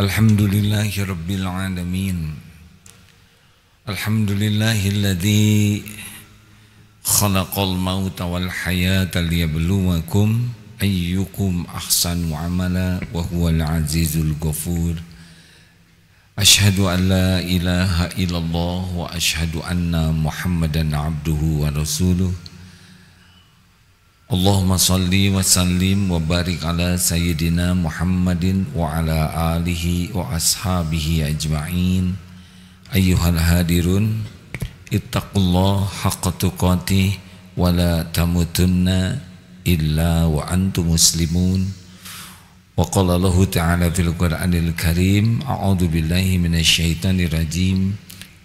Alhamdulillahi Rabbil Alamin. Alhamdulillahilladzi khalaqal mauta wal hayata liyabluwakum ayyukum ahsanu amala wa huwal azizul ghafur. Ashhadu an la ilaha illallah wa ashhadu anna Muhammadan abduhu wa rasuluh. Allahumma salli wa sallim wa barik ala sayyidina Muhammadin wa ala alihi wa ashabihi ajma'in. Ayyuhal hadirun, ittaqullah haqqa tuqatih wa la tamutunna illa wa antum muslimun. Wa qala Allahu ta'ala fil Qur'anil Karim, a'udzu billahi minasy syaithanir rajim.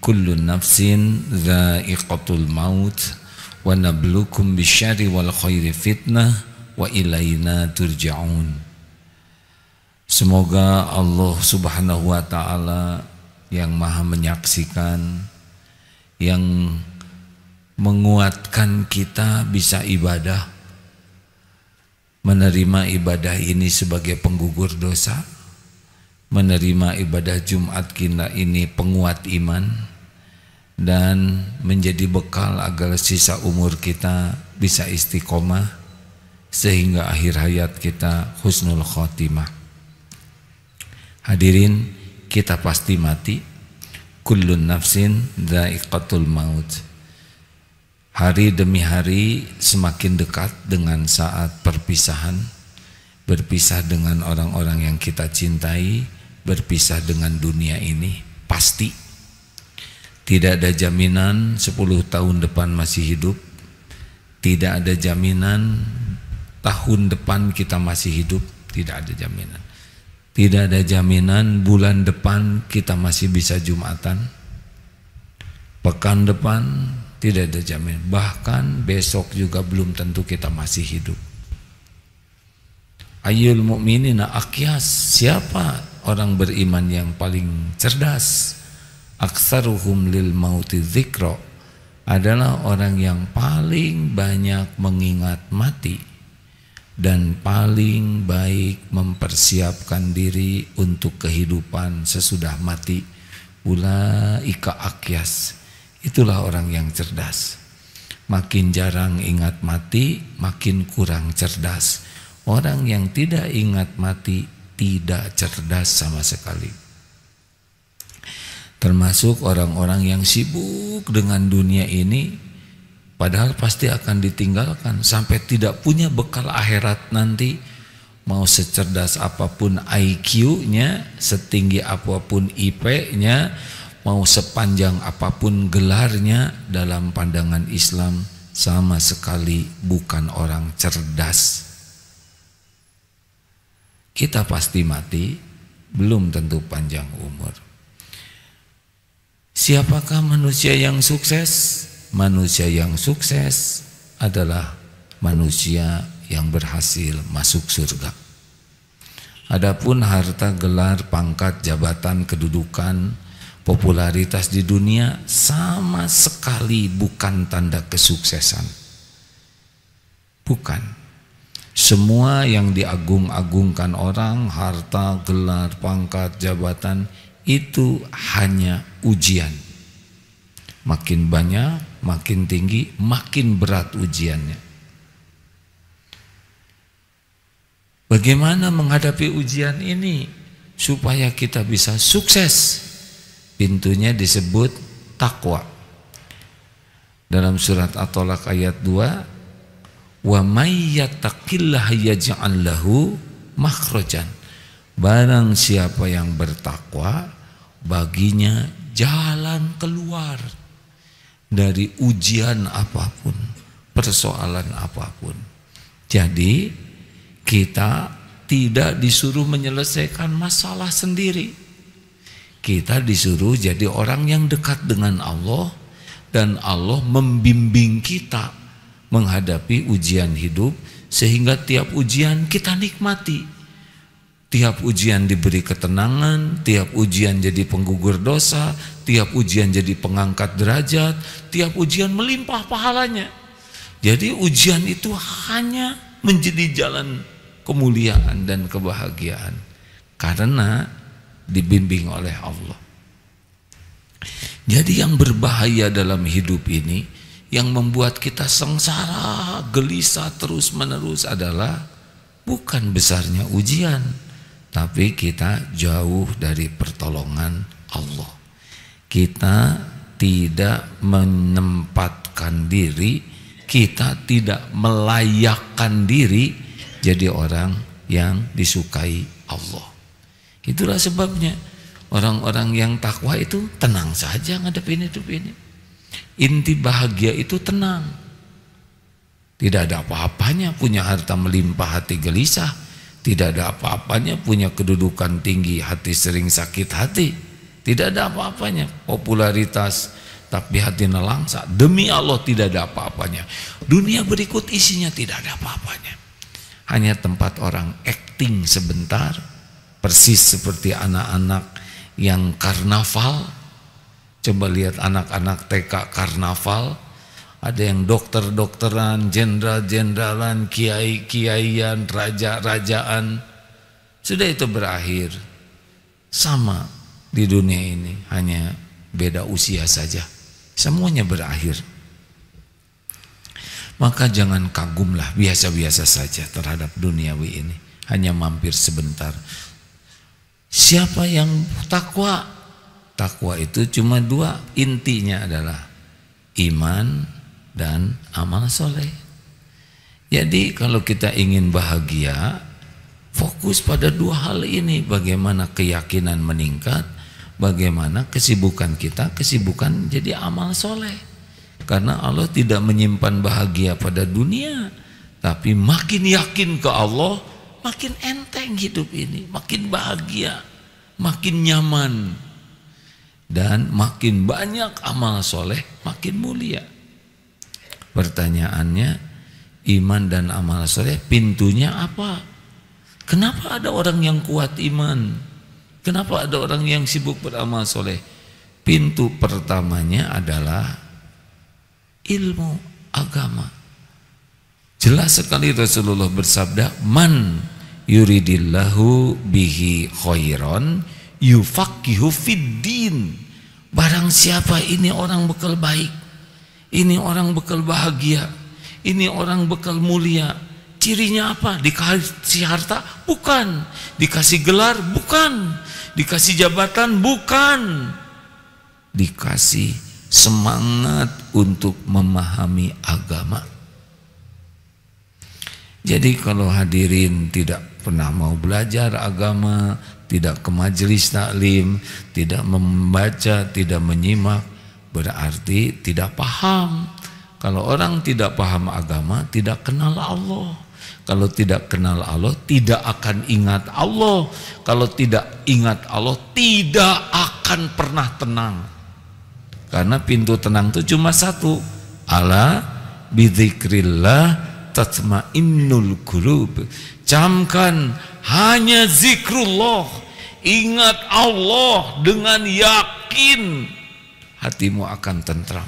Kullu nafsin dha'iqatul maut wa nabluukum bisyarri wal khairi fitnah wa ilaina turja'un. Semoga Allah Subhanahu wa taala yang Maha menyaksikan, yang menguatkan kita bisa ibadah, menerima ibadah ini sebagai penggugur dosa, menerima ibadah Jumat kita ini penguat iman, dan menjadi bekal agar sisa umur kita bisa istiqomah sehingga akhir hayat kita husnul khotimah. Hadirin, kita pasti mati. Kullun nafsin dha'iqatul maut. Hari demi hari semakin dekat dengan saat perpisahan, berpisah dengan orang-orang yang kita cintai, berpisah dengan dunia ini. Pasti tidak ada jaminan 10 tahun depan masih hidup. Tidak ada jaminan tahun depan kita masih hidup. Tidak ada jaminan. Tidak ada jaminan bulan depan kita masih bisa Jumatan. Pekan depan tidak ada jaminan. Bahkan besok juga belum tentu kita masih hidup. Ayyul mu'minina aqyas. Siapa orang beriman yang paling cerdas? Aksaruhum lil mauti dzikra, adalah orang yang paling banyak mengingat mati dan paling baik mempersiapkan diri untuk kehidupan sesudah mati. Ulaika aqyas. Itulah orang yang cerdas. Makin jarang ingat mati, makin kurang cerdas. Orang yang tidak ingat mati tidak cerdas sama sekali. Termasuk orang-orang yang sibuk dengan dunia ini, padahal pasti akan ditinggalkan sampai tidak punya bekal akhirat nanti. Mau secerdas apapun IQ-nya, setinggi apapun IP-nya, mau sepanjang apapun gelarnya, dalam pandangan Islam sama sekali bukan orang cerdas. Kita pasti mati, belum tentu panjang umur. Siapakah manusia yang sukses? Manusia yang sukses adalah manusia yang berhasil masuk surga. Adapun harta, gelar, pangkat, jabatan, kedudukan, popularitas di dunia sama sekali bukan tanda kesuksesan. Bukan. Semua yang diagung-agungkan orang, harta, gelar, pangkat, jabatan, itu hanya ujian. Makin banyak, makin tinggi, makin berat ujiannya. Bagaimana menghadapi ujian ini supaya kita bisa sukses? Pintunya disebut takwa. Dalam surat At-Tolak ayat 2, wa may yattaqillaha yaj'al lahu makhrajan. Barang siapa yang bertakwa, baginya jalan keluar dari ujian apapun, persoalan apapun. Jadi kita tidak disuruh menyelesaikan masalah sendiri. Kita disuruh jadi orang yang dekat dengan Allah, dan Allah membimbing kita menghadapi ujian hidup sehingga tiap ujian kita nikmati. Tiap ujian diberi ketenangan, tiap ujian jadi penggugur dosa, tiap ujian jadi pengangkat derajat, tiap ujian melimpah pahalanya. Jadi ujian itu hanya menjadi jalan kemuliaan dan kebahagiaan. Karena dibimbing oleh Allah. Jadi yang berbahaya dalam hidup ini, yang membuat kita sengsara, gelisah terus menerus adalah bukan besarnya ujian, tapi kita jauh dari pertolongan Allah. Kita tidak menempatkan diri, kita tidak melayakkan diri jadi orang yang disukai Allah. Itulah sebabnya orang-orang yang takwa itu tenang saja ngadepin hidup ini. Inti bahagia itu tenang. Tidak ada apa-apanya punya harta melimpah hati gelisah. Tidak ada apa-apanya punya kedudukan tinggi hati sering sakit hati. Tidak ada apa-apanya popularitas tapi hati nelangsa. Demi Allah tidak ada apa-apanya. Dunia berikut isinya tidak ada apa-apanya. Hanya tempat orang acting sebentar, persis seperti anak-anak yang karnaval. Coba lihat anak-anak TK karnaval, ada yang dokter-dokteran, jenderal-jeneralan, kiai-kiaian, raja-rajaan. Sudah itu berakhir. Sama di dunia ini, hanya beda usia saja. Semuanya berakhir. Maka jangan kagumlah, biasa-biasa saja terhadap duniawi ini. Hanya mampir sebentar. Siapa yang takwa? Takwa itu cuma dua, intinya adalah iman dan amal soleh. Jadi kalau kita ingin bahagia, fokus pada dua hal ini. Bagaimana keyakinan meningkat, bagaimana kesibukan kita, kesibukan jadi amal soleh. Karena Allah tidak menyimpan bahagia pada dunia, tapi makin yakin ke Allah, makin enteng hidup ini, makin bahagia, makin nyaman, dan makin banyak amal soleh, makin mulia. Pertanyaannya, iman dan amal soleh pintunya apa? Kenapa ada orang yang kuat iman? Kenapa ada orang yang sibuk beramal soleh? Pintu pertamanya adalah ilmu agama. Jelas sekali Rasulullah bersabda, man yuridillahu bihi khairan yufaqihu fiddin. Barang siapa ini orang bekal baik, ini orang bekal bahagia, ini orang bekal mulia. Cirinya apa? Dikasih harta? Bukan. Dikasih gelar? Bukan. Dikasih jabatan? Bukan. Dikasih semangat untuk memahami agama. Jadi kalau hadirin tidak pernah mau belajar agama, tidak ke majelis taklim, tidak membaca, tidak menyimak, berarti tidak paham. Kalau orang tidak paham agama, tidak kenal Allah. Kalau tidak kenal Allah, tidak akan ingat Allah. Kalau tidak ingat Allah, tidak akan pernah tenang. Karena pintu tenang itu cuma satu. Ala bidzikrillah tatmainnul qulub. Camkan, hanya zikrullah, ingat Allah dengan yakin, hatimu akan tentram.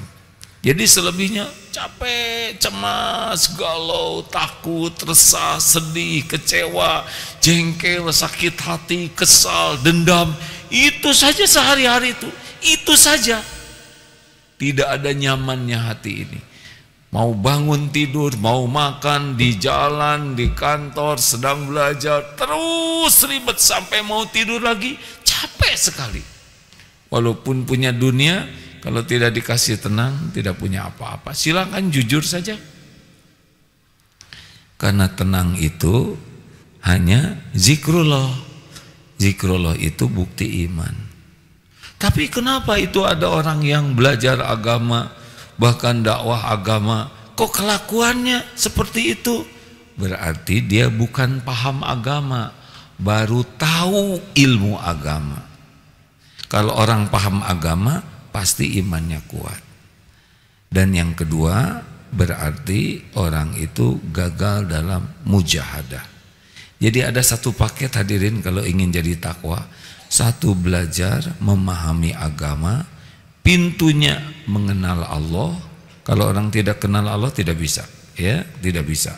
Jadi selebihnya capek, cemas, galau, takut, resah, sedih, kecewa, jengkel, sakit hati, kesal, dendam. Itu saja sehari-hari itu saja. Tidak ada nyamannya hati ini. Mau bangun tidur, mau makan, di jalan, di kantor, sedang belajar, terus ribet sampai mau tidur lagi, capek sekali. Walaupun punya dunia, kalau tidak dikasih tenang, tidak punya apa-apa. Silakan jujur saja. Karena tenang itu hanya zikrullah. Zikrullah itu bukti iman. Tapi kenapa itu ada orang yang belajar agama, bahkan dakwah agama, kok kelakuannya seperti itu? Berarti dia bukan paham agama, baru tahu ilmu agama. Kalau orang paham agama, pasti imannya kuat. Dan yang kedua, berarti orang itu gagal dalam mujahadah. Jadi ada satu paket hadirin kalau ingin jadi takwa. Satu, belajar memahami agama, pintunya mengenal Allah. Kalau orang tidak kenal Allah tidak bisa, ya, tidak bisa.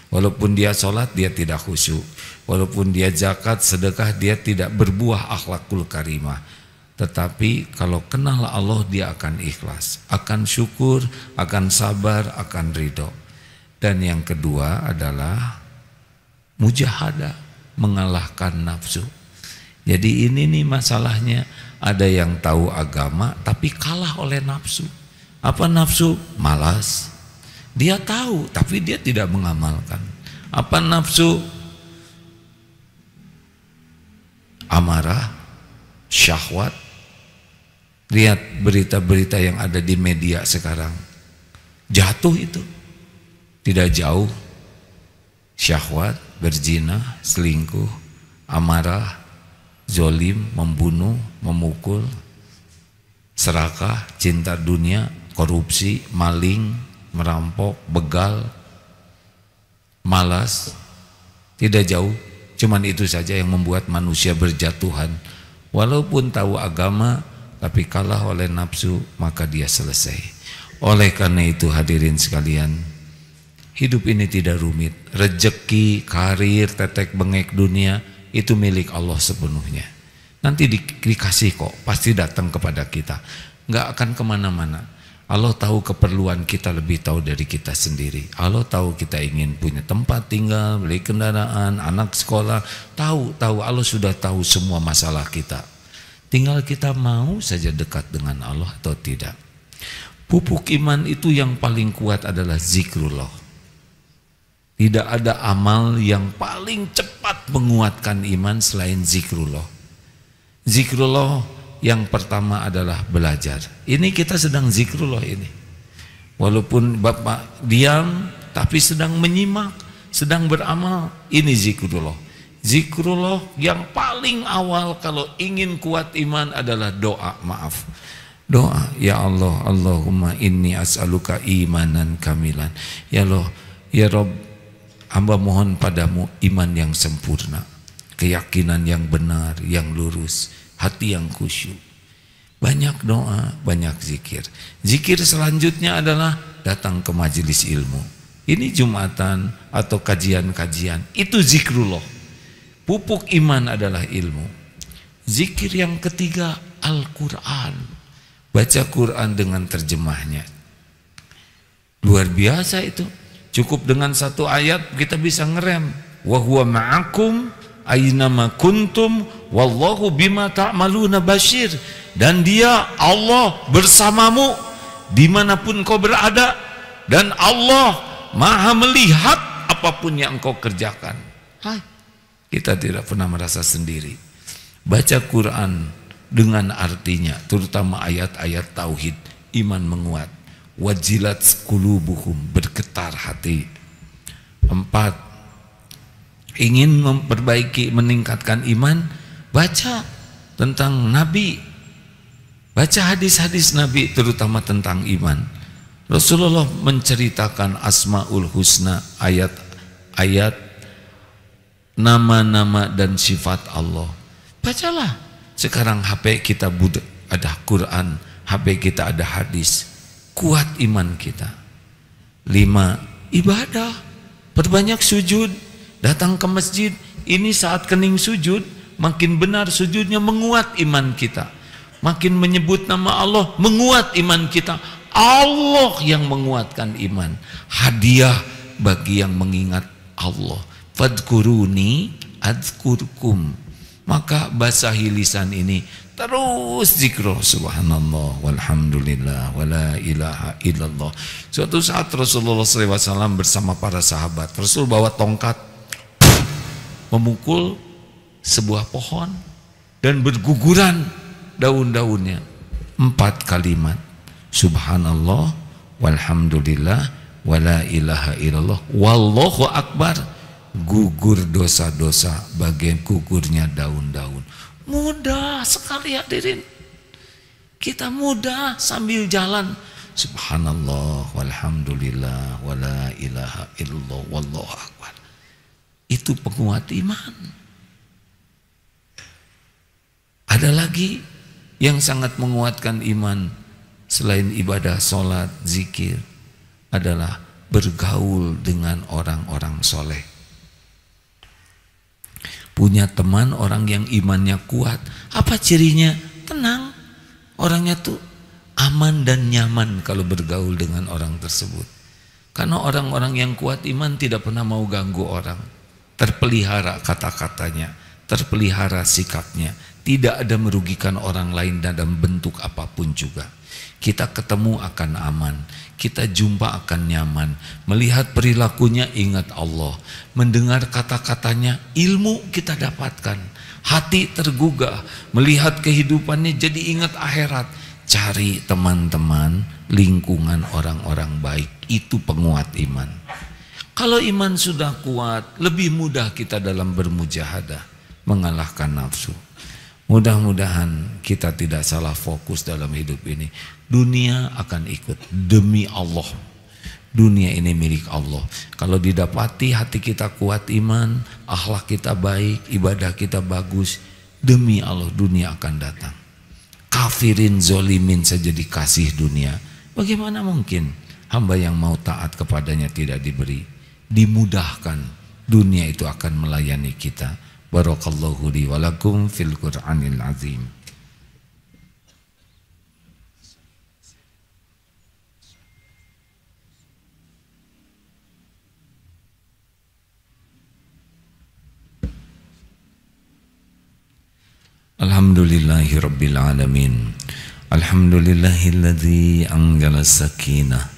Walaupun dia sholat, dia tidak khusyuk. Walaupun dia zakat, sedekah, dia tidak berbuah akhlakul karimah. Tetapi kalau kenal Allah, dia akan ikhlas, akan syukur, akan sabar, akan ridho. Dan yang kedua adalah mujahadah, mengalahkan nafsu. Jadi ini nih masalahnya, ada yang tahu agama tapi kalah oleh nafsu. Apa nafsu? Malas. Dia tahu tapi dia tidak mengamalkan. Apa nafsu? Amarah, syahwat. Lihat berita-berita yang ada di media sekarang. Jatuh itu. Tidak jauh. Syahwat, berzina, selingkuh, amarah, zolim, membunuh, memukul, serakah, cinta dunia, korupsi, maling, merampok, begal, malas. Tidak jauh. Cuman itu saja yang membuat manusia berjatuhan. Walaupun tahu agama tapi kalah oleh nafsu, maka dia selesai. Oleh karena itu hadirin sekalian, hidup ini tidak rumit. Rezeki, karir, tetek bengek dunia itu milik Allah sepenuhnya. Nanti dikasih kok, pasti datang kepada kita. Nggak akan kemana-mana. Allah tahu keperluan kita lebih tahu dari kita sendiri. Allah tahu kita ingin punya tempat tinggal, beli kendaraan, anak sekolah. Tahu Allah sudah tahu semua masalah kita. Tinggal kita mau saja dekat dengan Allah atau tidak. Pupuk iman itu yang paling kuat adalah zikrullah. Tidak ada amal yang paling cepat menguatkan iman selain zikrullah. Zikrullah yang pertama adalah belajar. Ini kita sedang zikrullah ini. Walaupun Bapak diam tapi sedang menyimak, sedang beramal, ini zikrullah. Zikrullah yang paling awal kalau ingin kuat iman adalah doa, maaf. Doa, ya Allah, Allahumma inni as'aluka imanan kamilan. Ya Allah, ya Rabb, hamba mohon padamu iman yang sempurna, keyakinan yang benar, yang lurus, hati yang khusyuk. Banyak doa, banyak zikir. Zikir selanjutnya adalah datang ke majelis ilmu. Ini Jumatan atau kajian-kajian, itu zikrullah. Pupuk iman adalah ilmu. Zikir yang ketiga Al-Quran. Baca Quran dengan terjemahnya. Luar biasa itu. Cukup dengan satu ayat kita bisa ngerem. Wa huwa ma'akum aynama kuntum wallahu bima ta'maluna basyir. Dan dia Allah bersamamu dimanapun kau berada. Dan Allah maha melihat apapun yang engkau kerjakan. Hai. Kita tidak pernah merasa sendiri. Baca Quran dengan artinya, terutama ayat-ayat tauhid, iman menguat. Wajilat qulubuhum, bergetar hati. 4, ingin memperbaiki, meningkatkan iman, baca tentang Nabi, baca hadis-hadis Nabi, terutama tentang iman. Rasulullah menceritakan Asmaul Husna, ayat-ayat, nama-nama dan sifat Allah. Bacalah. Sekarang HP kita ada Quran, HP kita ada hadis. Kuat iman kita. 5, ibadah. Perbanyak sujud. Datang ke masjid. Ini saat kening sujud, makin benar sujudnya menguat iman kita. Makin menyebut nama Allah, menguat iman kita. Allah yang menguatkan iman. Hadiah bagi yang mengingat Allah. Fadkuruni adzkurkum. Maka basahi lisan ini terus zikro, subhanallah walhamdulillah wala ilaha illallah. Suatu saat Rasulullah SAW bersama para sahabat, Rasul bawa tongkat memukul sebuah pohon dan berguguran daun-daunnya. 4 kalimat, subhanallah walhamdulillah wala ilaha illallah wallahu akbar. Gugur dosa-dosa, bagian gugurnya daun-daun. Mudah sekali hadirin. Kita mudah sambil jalan. Subhanallah walhamdulillah wala ilaha illallah wallahu akbar. Itu penguat iman. Ada lagi yang sangat menguatkan iman selain ibadah, sholat, zikir adalah bergaul dengan orang-orang soleh. Punya teman orang yang imannya kuat. Apa cirinya? Tenang. Orangnya tuh aman dan nyaman kalau bergaul dengan orang tersebut. Karena orang-orang yang kuat iman tidak pernah mau ganggu orang. Terpelihara kata-katanya, terpelihara sikapnya. Tidak ada merugikan orang lain dalam bentuk apapun juga. Kita ketemu akan aman, kita jumpa akan nyaman, melihat perilakunya ingat Allah, mendengar kata-katanya ilmu kita dapatkan, hati tergugah, melihat kehidupannya jadi ingat akhirat. Cari teman-teman, lingkungan orang-orang baik, itu penguat iman. Kalau iman sudah kuat, lebih mudah kita dalam bermujahadah, mengalahkan nafsu. Mudah-mudahan kita tidak salah fokus dalam hidup ini. Dunia akan ikut demi Allah. Dunia ini milik Allah. Kalau didapati hati kita kuat iman, akhlak kita baik, ibadah kita bagus, demi Allah dunia akan datang. Kafirin, zolimin saja dikasih dunia. Bagaimana mungkin hamba yang mau taat kepadanya tidak diberi? Dimudahkan, dunia itu akan melayani kita. Barakallahu li wa lakum fil Qur'anil azim. Alhamdulillahi rabbil alamin. Alhamdulillahilladzi anzala sakinah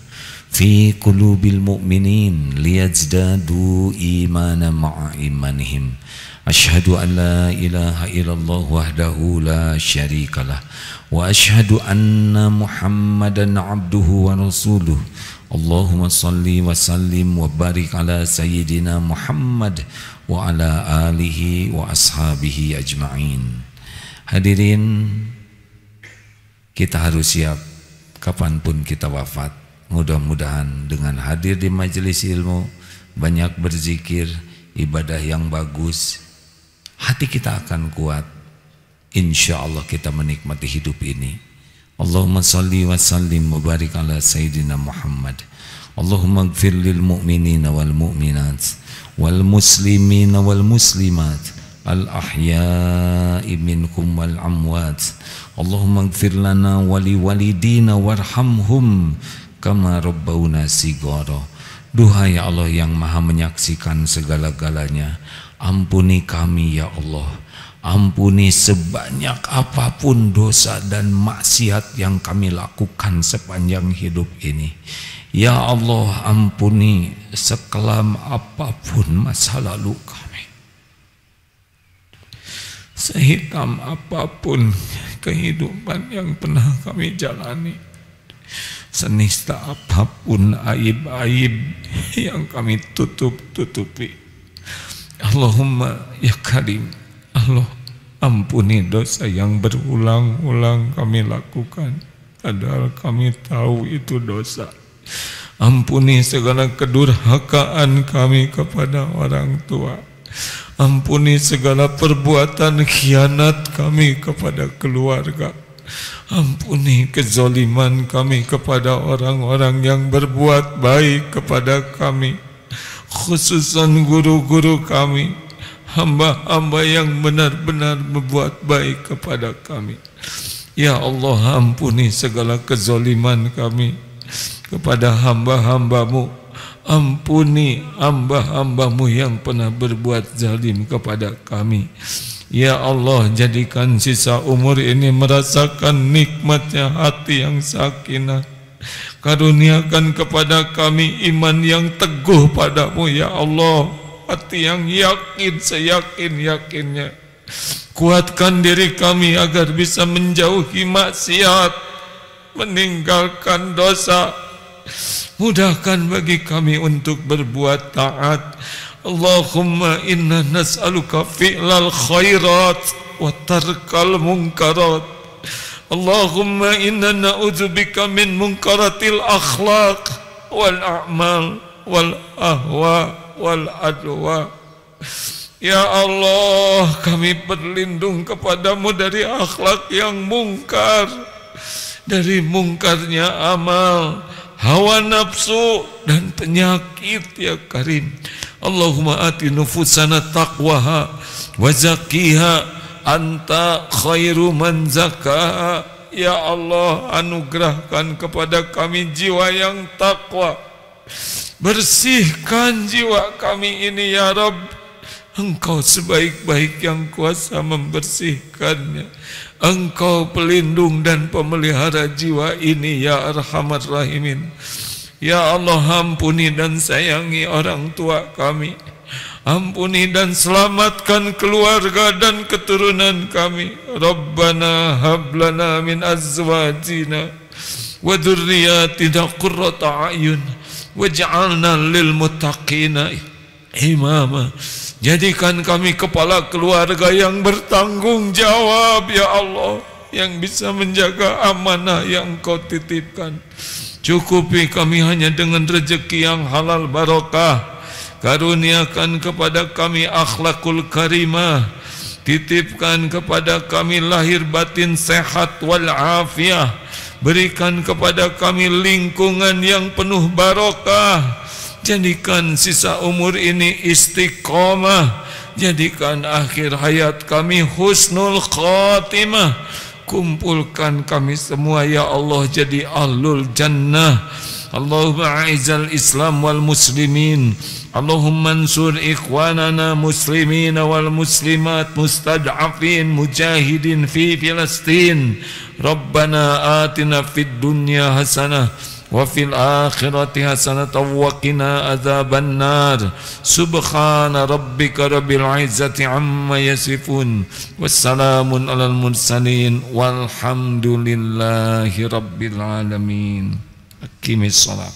fi qulubil mu'minin liyazdadu imanan ma'a imanihim. Asyhadu an la ilaha illallah wahdahu la syarikalah wa asyhadu anna Muhammadan abduhu wa rasuluh. Allahumma salli wa sallim wa barik ala sayyidina Muhammad wa ala alihi wa ashabihi ajma'in. Hadirin, kita harus siap kapanpun kita wafat. Mudah-mudahan dengan hadir di majelis ilmu, banyak berzikir, ibadah yang bagus, hati kita akan kuat. Insya Allah kita menikmati hidup ini. Allahumma salli wa sallim wa barik ala sayyidina Muhammad. Allahumma gfir lil mu'minina wal mu'minat wal muslimina wal muslimat al ahya'i minkum wal amwat. Allahumma gfir lana wali walidina warhamhum kama rabbawna sigara. Duhai Allah yang maha menyaksikan segala-galanya, ampuni kami ya Allah. Ampuni sebanyak apapun dosa dan maksiat yang kami lakukan sepanjang hidup ini. Ya Allah, ampuni sekelam apapun masa lalu kami, sehitam apapun kehidupan yang pernah kami jalani, senista apapun aib-aib yang kami tutup-tutupi. Allahumma ya Karim, Allah ampuni dosa yang berulang-ulang kami lakukan, padahal kami tahu itu dosa. Ampuni segala kedurhakaan kami kepada orang tua. Ampuni segala perbuatan khianat kami kepada keluarga. Ampuni kezaliman kami kepada orang-orang yang berbuat baik kepada kami, khususan guru-guru kami, hamba-hamba yang benar-benar berbuat baik kepada kami. Ya Allah, ampuni segala kezaliman kami kepada hamba-hambamu. Ampuni hamba-hambamu yang pernah berbuat zalim kepada kami. Ya Allah, jadikan sisa umur ini merasakan nikmatnya hati yang sakinah. Karuniakan kepada kami iman yang teguh padamu ya Allah, hati yang yakin seyakin-yakinnya. Kuatkan diri kami agar bisa menjauhi maksiat, meninggalkan dosa. Mudahkan bagi kami untuk berbuat taat. Allahumma inna nas'aluka fi'lal khairat wa tarkal munkarat. Allahumma inna na'udzubika min munkaratil akhlaq wal a'mal wal ahwa wal adwa. Ya Allah, kami berlindung kepadamu dari akhlak yang mungkar, dari mungkarnya amal, hawa nafsu dan penyakit ya Karim. Allahumma ati nufusana taqwaha wa zakkiha anta khairu man zakkaha. Ya Allah, anugerahkan kepada kami jiwa yang takwa. Bersihkan jiwa kami ini ya Rabb. Engkau sebaik-baik yang kuasa membersihkannya. Engkau pelindung dan pemelihara jiwa ini ya Arhamar Rahimin. Ya Allah, ampuni dan sayangi orang tua kami. Ampuni dan selamatkan keluarga dan keturunan kami. Rabbana hablana min azwajina wa dzurriyyatina qurrata a'yun waj'alna lil muttaqina imama. Jadikan kami kepala keluarga yang bertanggung jawab ya Allah, yang bisa menjaga amanah yang Kau titipkan. Cukupi kami hanya dengan rezeki yang halal barokah. Karuniakan kepada kami akhlakul karimah. Titipkan kepada kami lahir batin sehat wal afiyah. Berikan kepada kami lingkungan yang penuh barokah. Jadikan sisa umur ini istiqomah. Jadikan akhir hayat kami husnul khatimah. Kumpulkan kami semua ya Allah jadi ahlul jannah. Allahumma a'izzal Islam wal muslimin. Allahumma ansur ikhwanana muslimin wal muslimat mustad'afin mujahidin fi Filastin. Rabbana atina fid dunya hasanah wa fil akhirati hasanatan wa qina adzaban nar. Subhana rabbika rabbil izzati amma yasifun. Wassalamun alal mursalin walhamdulillahi rabbil alamin. Aqimis shalah.